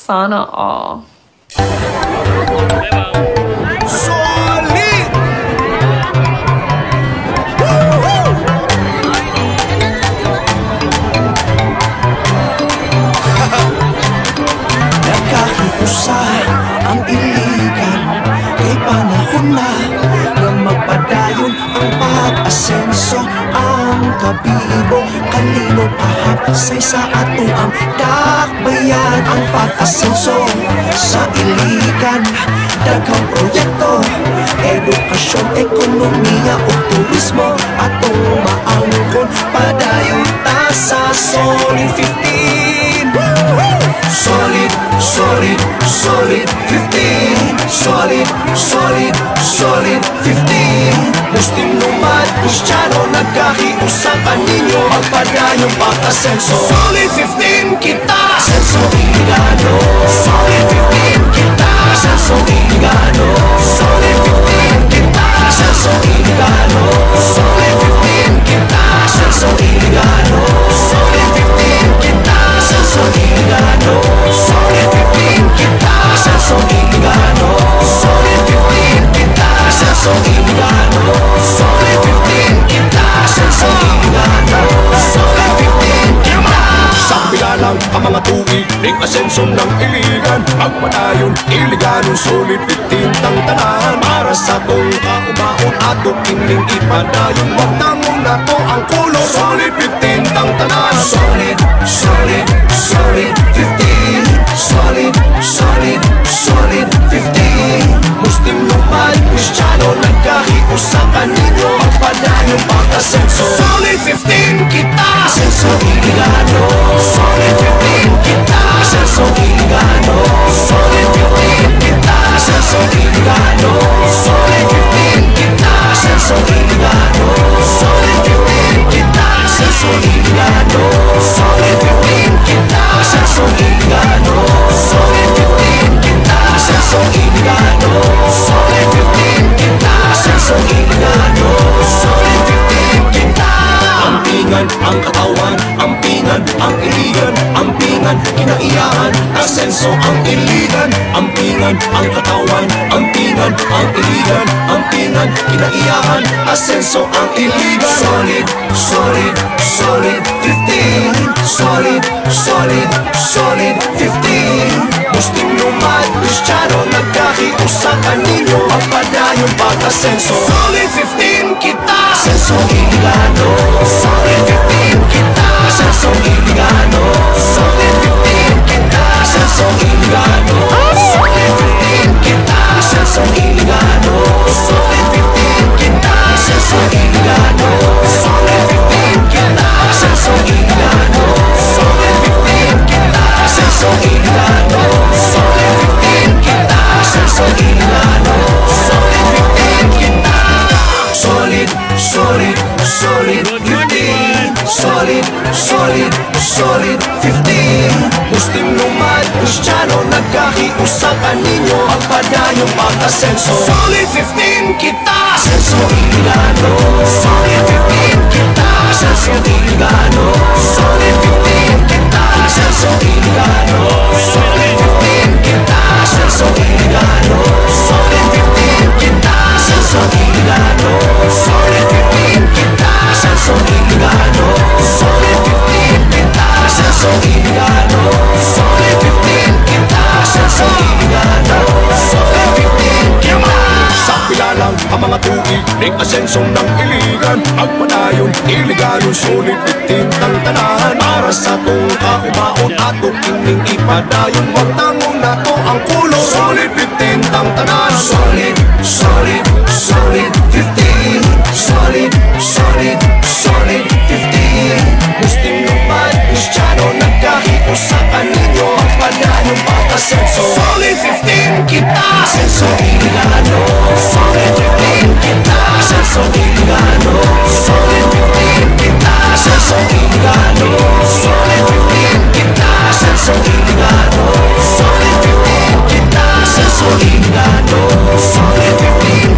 Sana all. Solid! Nagkakiusa ang iligan, kay panahon na magpadayon ang pag-asenso. Ang kabibo kanino pahapsay sa ato ang dakbayan. Ang pag-asenso sa iligan, daghang proyekto, edukasyon, ekonomiya o turismo atong maangkon. Padayon ta sa Solid 15. Solid, solid, solid 15. Solid, solid, solid 15. Muslim, nomad, Kristiyano, nagkakiusapan ninyo magpadayong pag-asenso. Solid 15 kita, Asenso Iligano. Solid 15 kita, Asenso Iligano. Solid 15 kita, Asenso Iligano. Solid 15 kita, Asenso Iligano. Solid 15 kita, Asenso Iligano. Solid 15 kita, Asenso Iligano. Solid 15 kita, Asenso Iligano. Solid 15 kita, Asenso Iligano. Solid 15 kita. Sakpila lang ang mga tuig, ring asenso ng iligan. Magpadayon, iliganong Solid 15 tang tanan. Para sa tong kaubaon ato kining ipadayon. Wag tangong na to ang kulo. Solid 15 tang tanan. Solid, solid, solid 15. Solid, solid, solid 15. Muslim, nomad, Kristiyano, nagkakiusapan ninyo magpadayong pag-asenso. Solid 15 kita, Asenso Iligano. Solid 15 kita, Asenso Iligano. Solid 15 kita, Asenso Iligano. Solid 15 kita, Asenso Iligano. Solid 15 kita, Asenso Iligano. Solid 15 kita, Asenso Iligano. Solid 15 kita, Asenso Iligano. Solid 15 kita, Asenso Iligano. Solid 15 kita. Ampingan ang katawan, ampingan ang iligan. Ampingan kinaiyahan, asenso ang iligan. Ampingan ang katawan, ampingan ang iligan. Ampingan kinaiyahan, asenso ang iligan. Solid, solid, solid 15. Solid, solid, solid 15. Muslim, nomad, Kristiyano, nagkakiusapan ninyo magpadayong pag-asenso. Solid 15 kita, Asenso Iligano. Solid 15 kita, Asenso Iligano. Solid 15 kita, Asenso Iligano. Solid 15 kita, Asenso Iligano. Solid 15 kita, Asenso Iligano. Solid 15 kita, Asenso Iligano. Solid 15 kita, Asenso Iligano. Solid 15 kita, Asenso Iligano. Solid 15 kita. Solid, solid, solid 15. Solid, solid, solid 15. Muslim, nomad, Kristiyano, nagkakiusapan ninyo magpadayong pag-asenso. Solid 15 kita, Asenso Iligano. Solid 15 kita, Asenso Iligano. Solid 15 kita, Asenso Iligano. Solid 15 kita, Asenso Iligano. Solid 15 kita, Asenso Iligano. Solid 15 kita, Asenso Iligano. Solid 15 kita, Asenso Iligano. Solid 15 kita, Asenso Iligano. Solid 15 kita. Sakpila lang ang mga tuig, ring asenso ng iligan. Magpadayon, iliganong Solid 15 tang tanan. Para sa tong kaubaon ato kining ipadayon. Wag tangong na to ang kulo. Solid 15 tang tanan. Solid, solid, solid 15. Solid, solid, solid 15. Muslim, nomad, Kristiyano, nagkakiusapan ninyo magpadayong pag-asenso. Solid 15 kita, Asenso Iligano. Solid 15 kita, Asenso Iligano. Solid 15 kita, Asenso Iligano. Solid 15 kita, Asenso Iligano. Solid 15 kita, Asenso Iligano. Solid 15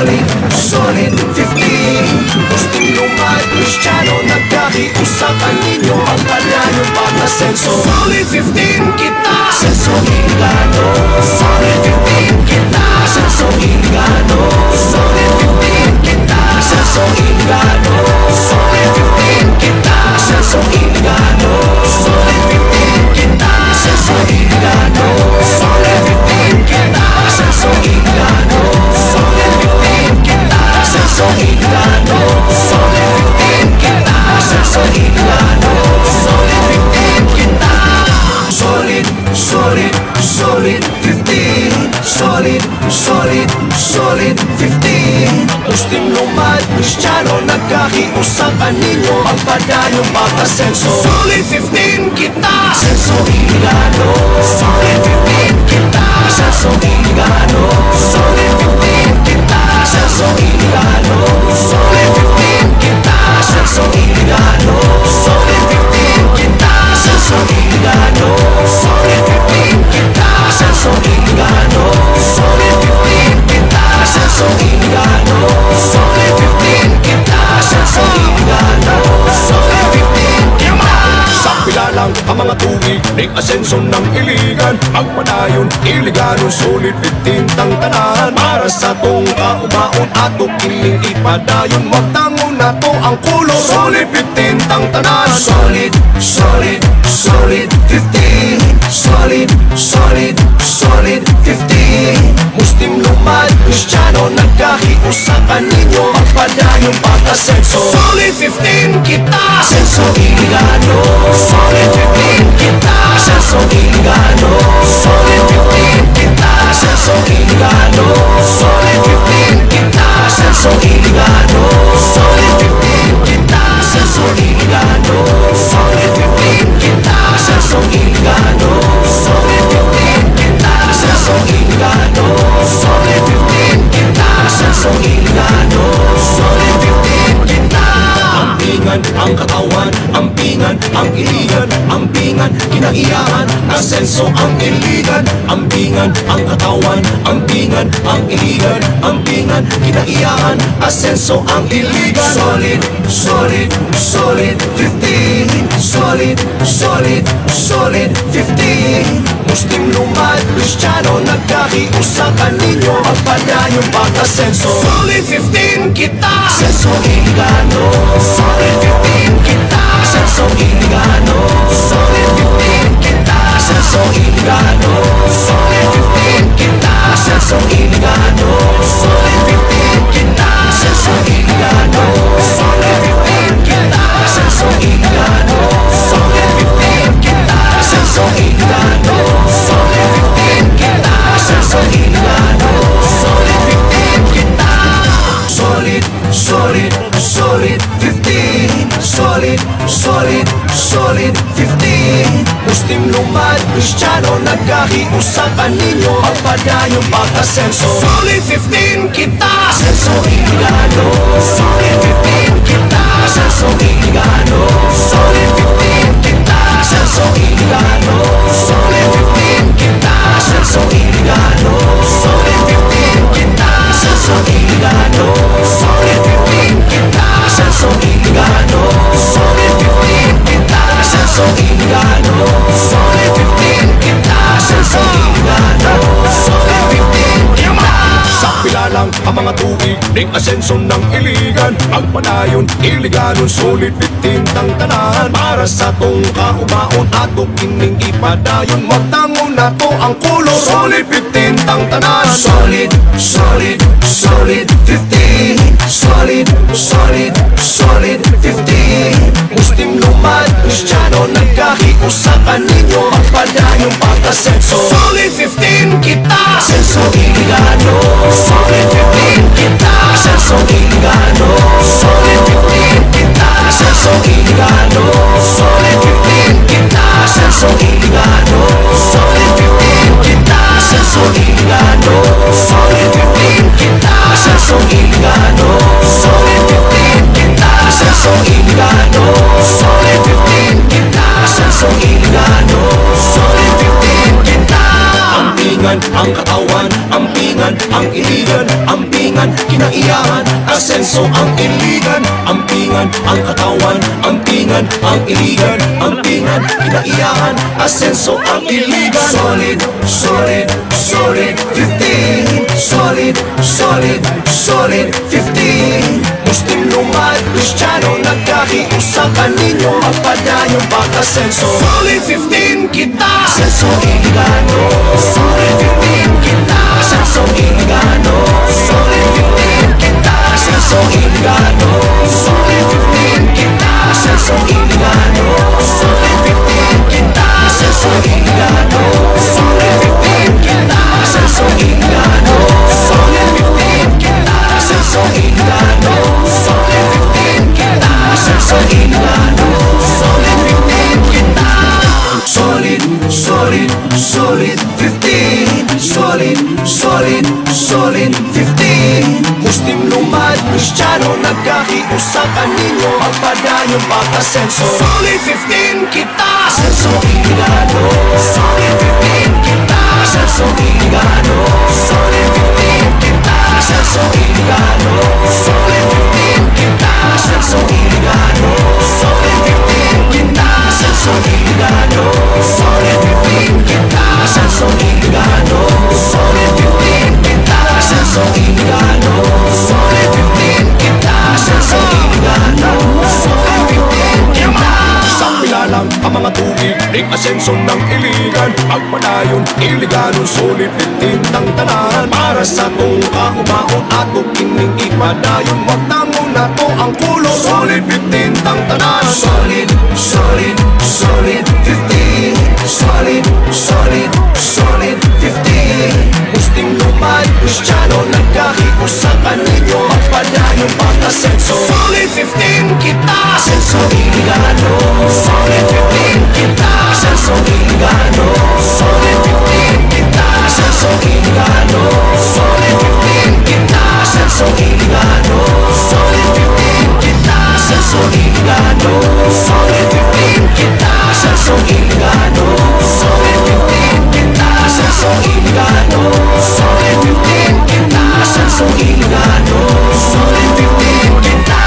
solid, solid 15. Gustong lumad, Kristiyano, nagkakiusapan ninyo ang palayon pag-asenso. Solid 15 kita, Asenso Ilocano. Solid 15 kita, Asenso Ilocano. Solid 15 kita, Asenso Ilocano. Solid 15 kita, Asenso Ilocano. Solid 15 kita, Asenso Ilocano. Solid 15 kita, Asenso Ilocano. Solid 15 kita, Asenso Ilocano. Solid 15 kita, Asenso Ilocano. Solid 15 kita. Solid, solid, solid 15. Solid, solid, solid 15. Muslim lumad, Kristiyano, nagkakiusapan ninyo ang padayong pag-asenso. Solid 15 kita, Asenso Ilocano. Solid 15 kita, Asenso Ilocano. Solid 15 kita, Asenso Ilocano. Solid 15 kita, Asenso Ilocano. Solid 15 kita, Asenso Ilocano. Solid 15 kita, Asenso Ilocano. Solid 15 kita, Asenso Ilocano. Solid 15 kita, Asenso Ilocano. Solid 15 kita. Sa pilalang ang mga tuig, ning-asenso ng Iligan. Pagpadayon, Iligano, solid 15 tang tanan. Para sa tong kaubaon ato kining ipadayon. Wag tangon na to ang kulo. Solid 15 tang tanan. Solid, solid, solid 15. Solid, solid, solid 15. Muslim lumad, Kristiyano, nagkakiusapan ninyo ang padayong pag-asenso. Solid 15 kita, Asenso Ilocano. Solid 15 kita, Asenso Ilocano. Solid 15 kita, Asenso Ilocano. Solid 15 kita, Asenso Ilocano. Solid 15 kita, Asenso Ilocano. Solid 15 kita, Asenso Ilocano. Solid 15 kita, Asenso Ilocano. Solid 15 kita, Asenso Ilocano. Solid 15 kita. Ampingan ang katawan, ampingan ang Iligan, ampingan kinaiyahan, asenso ang Iligan. Ampingan ang katawan, ampingan ang Iligan, ampingan kinaiyahan, asenso ang Iligan. Solid, solid, solid 15. Solid, solid, solid 15. Muslim lumad, Kristiyano, nagkakiusapan ninyo ang padayong pag-asenso. Solid 15 kita, Asenso Ilocano. Solid 15 kita, Asenso Ilocano. Solid 15 kita, Asenso Ilocano. Solid 15 kita, Asenso Ilocano. Solid 15 kita, Asenso Ilocano. Solid 15 kita, Asenso Ilocano. Solid 15 kita, Asenso Ilocano. Solid 15 kita, Asenso Ilocano. Solid 15 kita. Solid, solid, solid 15. Solid, solid, solid 15. Muslim lumad, Kristiyano, nagkakiusapan ninyo ang padayong pag-asenso. Solid 15 kita, Asenso Ilocano. Solid 15 kita, Asenso Ilocano. Solid 15 kita, Asenso Ilocano. Solid 15 kita, Asenso Ilocano. Solid 15 kita, Asenso Ilocano. Solid 15 kita, Asenso Ilocano. Solid 15 kita, Asenso Ilocano. Solid 15 kita, Asenso Ilocano. Solid 15 kita. Sa pilalang ang mga tuig, ning-asenso ng Iligan. Pagpadayon, Iligano, solid 15 tang tanan. Para sa tong kaubaon ato kining ipadayon. Wag tangon na to ang kulo. Solid 15 tang tanan. Solid, solid, solid 15. Solid, solid, solid 15. Muslim lumad, Kristiyano, nagkakiusapan ninyo ang padayong pag-asenso. Solid 15 kita, Asenso Ilocano. Solid 15 kita, Asenso Ilocano. Solid 15 kita, Asenso Ilocano. Solid 15 kita, Asenso Ilocano. Solid 15 kita, Asenso Ilocano. Solid 15 kita, Asenso Ilocano. Solid 15 kita, Asenso Ilocano. Solid 15 kita, Asenso Ilocano. Solid 15 kita. Ampingan ang katawan, ampingan ang Iligan, ampingan kinaiyahan, asenso ang iligan. Ampingan ang katawan, ampingan ang iligan. Ampingan, kinaiyahan, asenso ang iligan. Solid, solid, solid 15. Solid, solid, solid 15. Muslim lumad, Kristiyano, nagkakiusapan ninyo, magpadayong pagkasenso. Solid 15 kita, asenso iligano. Solid 15 kita, asenso iligano. Solid 15 kita, asenso iligano. Solid 15 kita, asenso iligano. Solid 15 kita, asenso iligano. Solid 15 kita, asenso iligano. Solid 15 kita, asenso iligano. Solid 15 kita, asenso iligano. Solid 15 kita. Solid, solid, solid 15. Solid, solid, solid 15. Muslim lumad, Kristiyano, nagkakiusapan ninyo, magpadayong pagkasenso. Solid 15 kita, asenso iligano. Solid 15 kita, asenso iligano. Solid 15 kita, asenso iligano. Solid 15 kita, asenso iligano. Solid 15 kita, asenso iligano. Solid 15 kita, asenso iligano. Solid 15 kita, asenso iligano. Solid 15 kita, asenso iligano. Solid 15 kita. Sampilalang ang mga tubig, ring asenso ng iligan. Pagpadayon, iliganon, solid 15 ng tanan. Para sa tong kaumaon ato kining ipadayon, wag na muna to ang kulo. Solid 15 ng tanan. Solid, solid, solid 15. Solid, solid, solid 15. Muslim lumad, Kristiyano, nagkakiusapan ninyo, magpadayong pagkasenso. Solid 15 kita, asenso iligano. Solid 15 kita, asenso iligano. Solid 15 kita, asenso iligano. Solid 15 kita, asenso iligano. Solid 15 kita, asenso iligano. Solid 15 kita, asenso iligano. Solid 15 kita, asenso iligano. Solid 15 kita, asenso iligano. Solid 15 kita.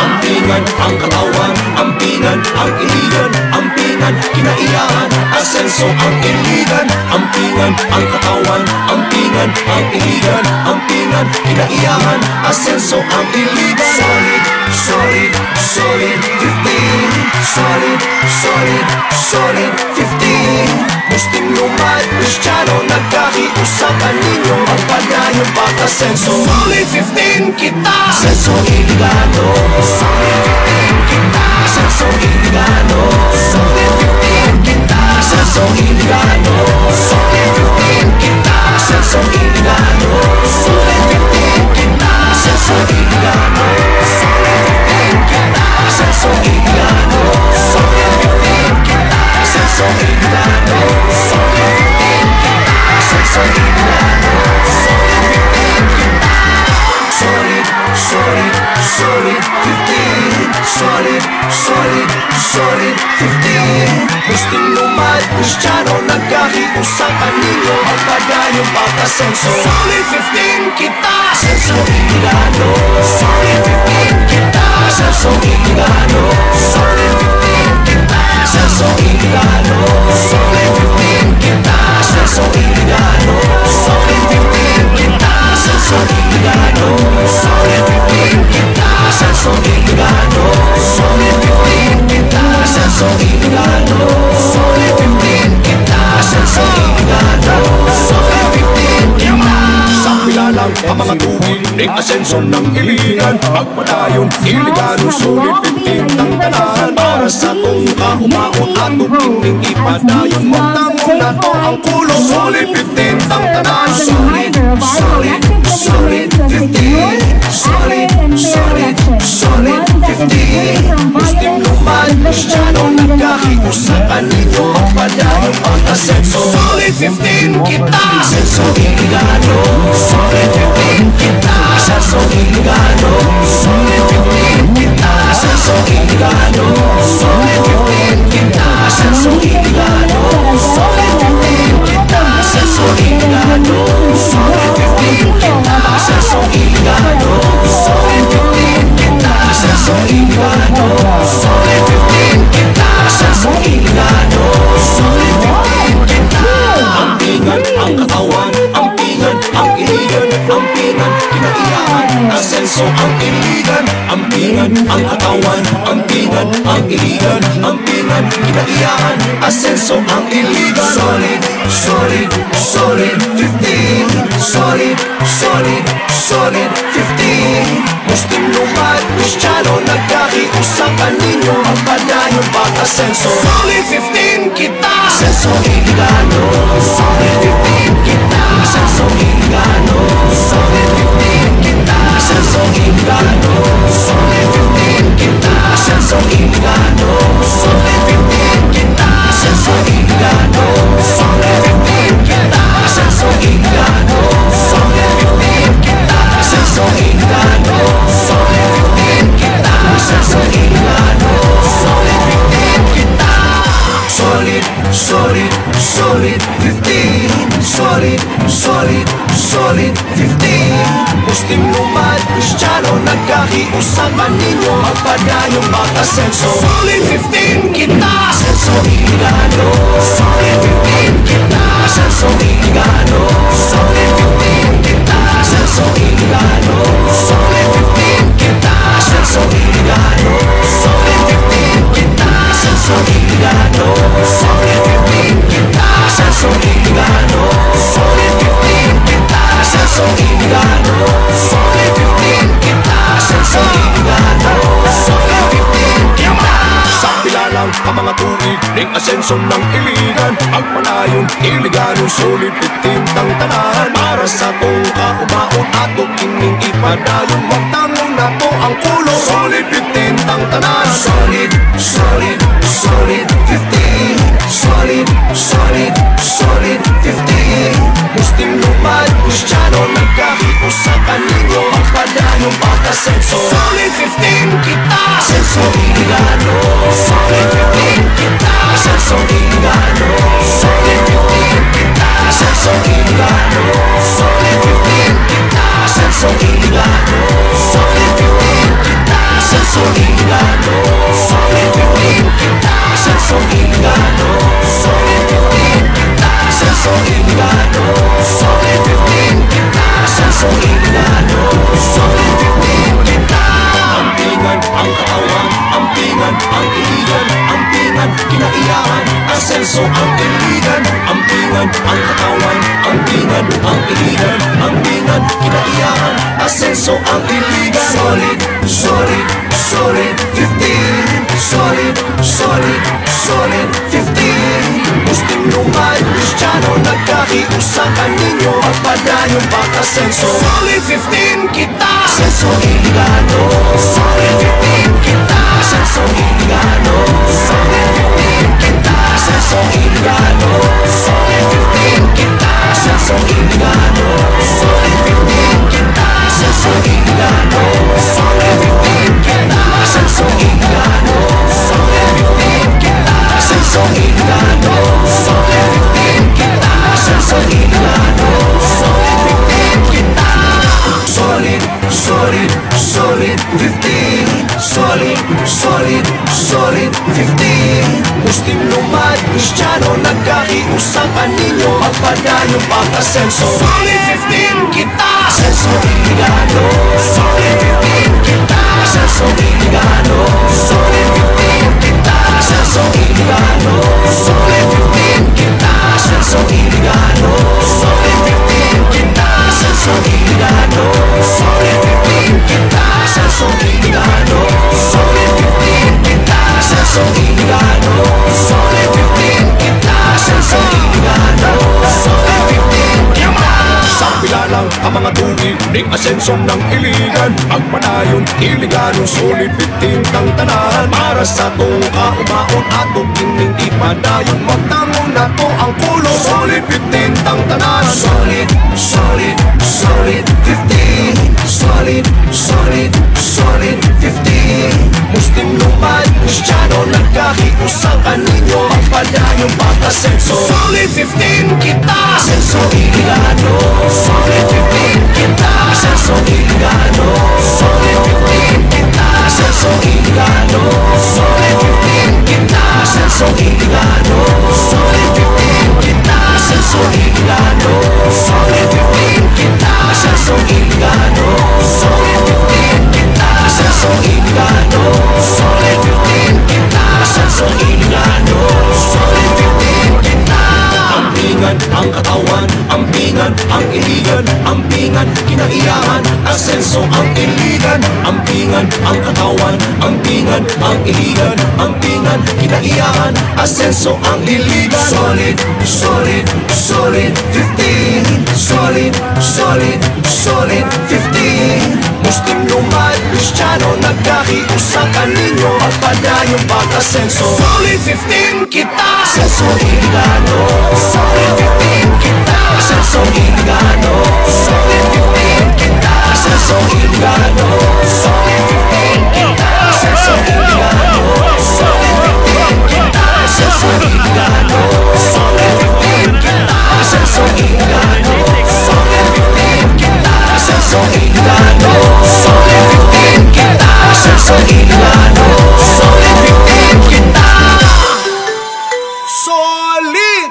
Ampingan ang katawan, ampingan ang iligan. Ampingan, kinaiyahan, asenso ang iligan. Ampingan ang katawan, ampingan ang iligan. Ampingan, kinaiyahan, asenso ang iligan. Solid, solid, solid 15. Solid, solid, solid 15. Muslim lumad, Kristiyano, nagkakiusapan ninyo, magpadayong pagkasenso. Solid 15 kita, asenso iligano. Solid 15 kita, asenso iligano. Solid 15 kita, asenso iligano. Solid 15 kita, asenso iligano. Solid 15 kita, asenso iligano. Solid 15 kita, asenso iligano. Solid 15 kita, asenso iligano. Solid 15 kita, asenso iligano. Solid 15 kita. Solid, solid, solid 15. Solid, solid, solid 15. Muslim lumad, Kristiyano, nagkakiusapan ninyo, magpadayong pagkasenso. Solid 15 kita, asenso iligano. Solid 15 kita, asenso iligano. Solid 15 kita, asenso iligano. Solid 15 kita, asenso iligano. Solid 15 kita, asenso iligano. Solid 15 kita, asenso iligano. Solid 15 kita, asenso iligano. Solid 15 kita, asenso iligano. Solid 15 kita. Sampilalang ang mga tubig, ring asenso ng iligan. Pagpadayon, iligano, solid 15 ng tanan. Para sa tong kaumaon ato kining ipadayon, wag na muna to ang kulo. Solid 15 ng tanan. Solid, solid, solid 15. Solid, solid, solid 15. Muslim lumad, Kristiyano, nagkakiusapan ninyo, magpadayong pagkasenso. Solid 15 kita, asenso iligano. Solid 15 kita, asenso iligano. Solid 15 kita, asenso iligano. Solid 15 kita, asenso iligano. Solid 15 kita, asenso iligano. Solid 15 kita, asenso iligano. Asenso ang iligan, ampingan ang katawan, ampingan ang iligan, ampingan kinaiyahan. Asenso ang iligan. Solid, solid, solid 15. Solid, solid, solid 15. Muslim lumad, Kristiyano, nagkakiusapan ninyo ang padayong pag-asenso. Solid 15 kita, Asenso Iligano. Solid 15 kita, Asenso Iligano. Solid 15 kita, Asenso Iligano. Solid 15 kita, Asenso Iligano. Solid 15 kita, Asenso Iligano. Solid 15 kita, Asenso Iligano. Solid 15 kita, Asenso Iligano. Solid 15 kita, Asenso Iligano. Solid 15 kita. Solid, solid, solid 15. Solid, solid, solid 15. Muslim lumad, Kristiyano, nagkakiusapan ninyo ang padayong pag-asenso. Solid 15 kita, Asenso Iligano. Solid 15 kita, Asenso Iligano. Solid 15 kita, Asenso Iligano. Solid 15 kita, Asenso Iligano. Solid 15 kita, Asenso Iligano. Solid 15 kita, Asenso Iligano. Solid 15 kita, Asenso Iligano. Solid 15 kita, Asenso Iligano. Solid 15 kita. Sa pilalang ang mga tuig ning asenso ng iligan, ang panayong Iligano. Solid 15 tang tanan para sa tong kaubaon ato kining ipadayon. Magtangon na to ang kulo. Solid 15 tang tanan. Solid, solid, solid 15. Solid, solid, solid 15. Muslim lumad, Kristiyano, nagkakiusapan ninyo ang padayong pag-asenso. Solid 15 kita, Asenso Iligano. Solid 15 kita, Asenso Iligano. Solid 15 kita, Asenso Iligano. Solid 15 kita, Asenso Iligano. Solid 15 kita, Asenso Iligano. Solid 15 kita, Asenso Iligano. Solid 15 kita, Asenso Iligano. Solid 15 kita, Asenso Iligano. Solid 15 kita. Ampingan ang katawan, ampingan ang iligan, ampingan kinaiyahan. Asenso ang iligan, ampingan ang katawan, ampingan ang iligan, ampingan kinaiyahan. Asenso ang iligan. Solid, solid, solid 15. Solid, solid, solid 15. Muslim lumad, Kristiyano, nagkakiusapan ninyo ang padayong pag-asenso. Solid 15 kita, Asenso Iligano. Solid 15 kita, Asenso Iligano. Solid 15 kita, Asenso Iligano. Solid 15 kita, Asenso Iligano. Solid 15 kita, Asenso Iligano. Solid 15 kita, Asenso Iligano. Solid 15 kita, Asenso Iligano. Solid 15 kita, Asenso Iligano. Solid 15 kita. Solid, solid, solid 15. Solid, solid, solid 15. Muslim lumad, Kristiyano, nagkakiusapan ninyo ang padayong pag-asenso. Solid 15 kita, Asenso Iligano. Solid 15 kita, Asenso Iligano. Solid 15 kita, Asenso Iligano. Solid 15 kita, Asenso Iligano. Solid 15 kita, Asenso Iligano. Solid 15 kita, Asenso Iligano. Solid 15 kita, Asenso Iligano. Solid 15 kita, Asenso Iligano. Solid 15 kita. Sa pilalang ang mga tuig ning asenso ng iligan, ang panayong Iligano. Solid 15 tang tanan para sa tong kaubaon ato kining ipadayon. Magtangon na to ang kulo. Solid 15 tang tanan. Solid, solid, solid 15. Solid, solid, solid 15. Muslim lumad, Kristiyano, nagkakiusapan ninyo ang padayong pag-asenso. Solid 15 kita, Asenso Iligano. Solid 15 kita, Asenso Iligano. Solid 15 kita, Asenso Iligano. Solid 15 kita, Asenso Iligano. Solid 15 kita, Asenso Iligano. Solid 15 kita, Asenso Iligano. Solid 15 pingan, ang katawan, ampingan, ang iligan, ampingan, kinaiyahan, asenso, ang iligan. Solid, solid, solid 15. Solid, solid, solid 15. Muslim, lumad, Kristiyano, nagkakiusakan ninyo magpadayong pag-asenso. Solid 15 kita, asenso iligano. Solid 15 kita, asenso iligano. Solid 15 kita, asenso iligano. Solid 15 kita, asenso iligano. Solid 15 kita, asenso iligano. Solid 15 kita, asenso iligano. Solid 15 kita, asenso iligano. Solid 15 kita, asenso iligano. Solid 15 kita. Solid!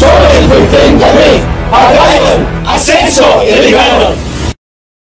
Solid 15 kami, pagayon, asenso, iligano.